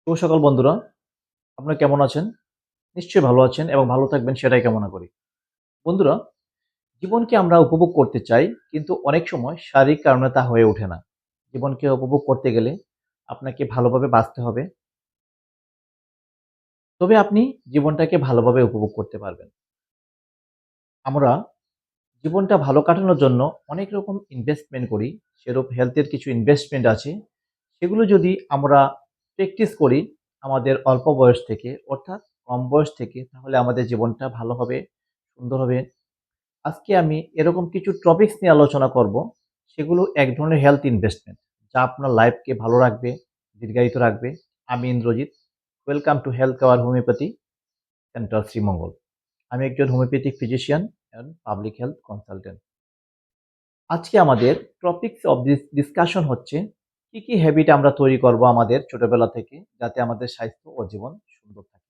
শুভ সকাল বন্ধুরা। আপনারা কেমন আছেন? নিশ্চয়ই ভালো আছেন এবং ভালো থাকবেন সেটাই কামনা করি। বন্ধুরা, জীবনকে আমরা উপভোগ করতে চাই কিন্তু অনেক সময় শারীরিক কারণে তা হয়ে ওঠে না। জীবনকে উপভোগ করতে গেলে আপনাকে ভালোভাবে বাঁচতে হবে। তবে আপনি জীবনটাকে ভালোভাবে উপভোগ করতে পারবেন। আমরা জীবনটা ভালো কাটানোর জন্য অনেক রকম ইনভেস্টমেন্ট করি। সেরূপ হেলথের কিছু ইনভেস্টমেন্ট আছে। সেগুলো যদি আমরা প্র্যাকটিস করি আমাদের অল্প বয়স থেকে অর্থাৎ কম বয়স থেকে তাহলে আমাদের জীবনটা ভালো হবে, সুন্দর হবে। আজকে আমি এরকম কিছু টপিকস নিয়ে আলোচনা করব। সেগুলো এক ধরনের হেলথ ইনভেস্টমেন্ট যা আপনার লাইফকে ভালো রাখবে, দীর্ঘায়িত রাখবে। আমি Indrajit. Welcome to health care homeopathy centre Sreemangal. আমি একজন homeopathic physician and public health consultant. আজকে আমাদের টপিকস অফ ডিসকাশন হচ্ছে কি, কি হ্যাবিট আমরা তৈরি করব আমাদের ছোটবেলা থেকে যাতে আমাদের স্বাস্থ্য ও জীবন সুন্দর থাকে।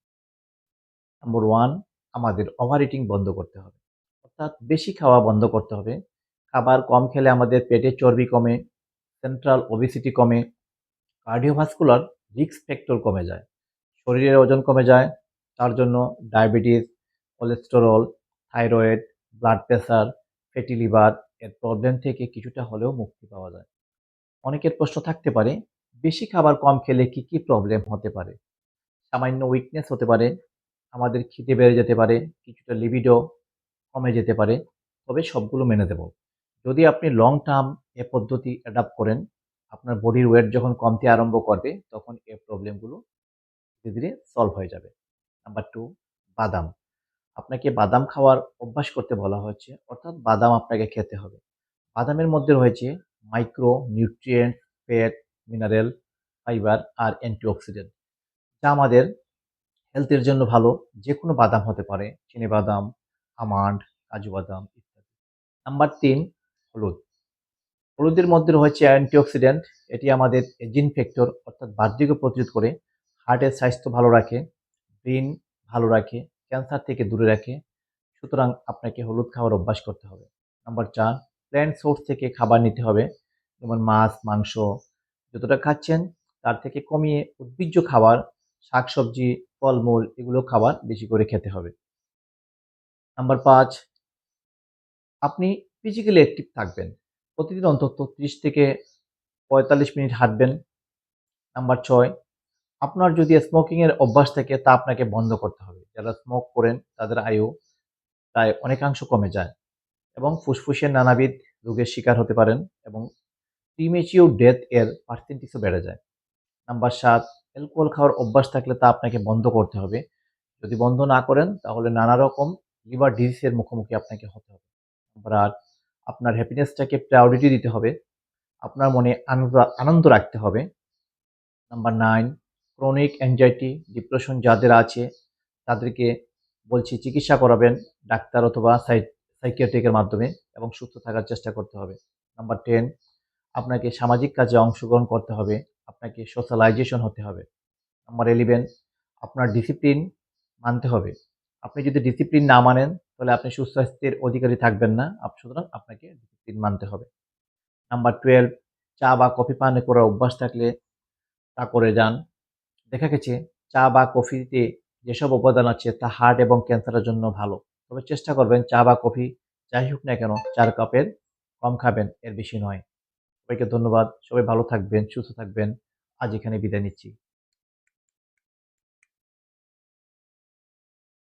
নাম্বার 1, আমাদের ওভার ইটিং বন্ধ করতে হবে। অর্থাৎ বেশি খাওয়া বন্ধ করতে হবে। খাবার কম খেলে আমাদের পেটে চর্বি কমে, সেন্ট্রাল ওবেসিটি কমে, কার্ডিওভাস্কুলার রিস্ক ফ্যাক্টর কমে যায়। শরীরের ওজন কমে যায়। তার জন্য diabetes, cholesterol, thyroid, blood pressure, fatty liver এর প্রবলেম থেকে কিছুটা হলেও মুক্তি পাওয়া যায়। অনেকের প্রশ্ন থাকতে পারে, বেশি খাবার কম খেলে কি, কি প্রবলেম হতে পারে? সামান্য উইকনেস হতে পারে, আমাদের খিদে বেড়ে যেতে পারে, কিছুটা লিবিডো কমে যেতে পারে। তবে সবগুলো মেনে দেব। যদি আপনি লং টার্ম এ পদ্ধতি অ্যাডাপ্ট করেন, আপনার বডির ওয়েট যখন কমতে আরম্ভ করবে, তখন এই প্রবলেমগুলো ধীরে, ধীরে সলভ হয়ে যাবে। নাম্বার 2, বাদাম। আপনাকে বাদাম খাওয়ার অভ্যাস করতে বলা হচ্ছে, অর্থাৎ বাদাম আপনাকে খেতে হবে। বাদামের মধ্যে রয়েছে micronutrient, fat, mineral, fibre আর অ্যান্টিঅক্সিডেন্ট যা আমাদের হেলথের জন্য ভালো। যেকোনো বাদাম হতে পারে, চিনিবাদাম, আমন্ড, কাজু বাদাম ইত্যাদি। নাম্বার 3, হলুদ। হলুদের মধ্যে রয়েছে অ্যান্টিঅক্সিডেন্ট। এটি আমাদের এজিং ফ্যাক্টর অর্থাৎ বার্ধক্য প্রতিরোধ করে, হার্টের স্বাস্থ্য ভালো রাখে, ব্রেন ভালো রাখে, ক্যান্সার থেকে দূরে রাখে। সুতরাং আপনাকে হলুদ খাওয়ার অভ্যাস করতে হবে। নাম্বার 4, প্ল্যান্ট সোর্স থেকে খাবার নিতে হবে। যেমন মাছ, মাংস যতটা খাচ্ছেন তার থেকে কমিয়ে উদ্ভিজ্জ খাবার, শাকসবজি, ফলমূল এগুলো খাবার বেশি করে খেতে হবে। নাম্বার 5, আপনি ফিজিক্যালি অ্যাক্টিভ থাকবেন। প্রতিদিন অন্তত 30 থেকে 45 মিনিট হাঁটবেন। নাম্বার 6, আপনার যদি স্মোকিং এর অভ্যাস থাকে তা আপনাকে বন্ধ করতে হবে। যারা স্মোক করেন তাদের আয়ু প্রায় অনেকাংশ কমে যায় এবং ফুসফুসের নানাবিধ রোগের শিকার হতে পারেন এবং প্রিমেচিউর ডেথ এর পার্সেন্টেজও বেড়ে যায়। নাম্বার 7, অ্যালকোহল খাওয়ার অভ্যাস থাকলে তা আপনাকে বন্ধ করতে হবে। যদি বন্ধ না করেন তাহলে নানা রকম লিভার ডিজিজের মুখোমুখি আপনাকে হতে হবে। নাম্বার 8, আপনার হ্যাপিনেসটাকে প্রায়োরিটি দিতে হবে। আপনার মনে আনন্দ রাখতে হবে। নাম্বার 9, ক্রনিক অ্যাংজাইটি, ডিপ্রেশন যাদের আছে তাদেরকে বলছি চিকিৎসা করাবেন ডাক্তার অথবা সাইকিয়াট্রিক এর মাধ্যমে এবং সুস্থ থাকার চেষ্টা করতে হবে। নাম্বার 10, আপনাকে সামাজিক কাজে অংশগ্রহণ করতে হবে। আপনাকে সোশ্যালাইজেশন হতে হবে। নাম্বার 11, আপনার ডিসিপ্লিন মানতে হবে। আপনি যদি ডিসিপ্লিন না মানেন তাহলে আপনি সুস্বাস্থ্যের অধিকারী থাকবেন না। সুতরাং আপনাকে ডিসিপ্লিন মানতে হবে। নাম্বার 12, চা বা কফি পান করার অভ্যাস থাকলে তা করে যান। দেখা গেছে চা বা কফিতে যেসব উপাদান আছে তা হার্ট এবং ক্যান্সারের জন্য ভালো। তবে চেষ্টা করবেন চা বা কফি যাই হোক না কেন 4 কাপের কম খাবেন, এর বেশি নয়। সবাইকে ধন্যবাদ। সবাই ভালো থাকবেন, সুস্থ থাকবেন। আজ এখানে বিদায় নিচ্ছি।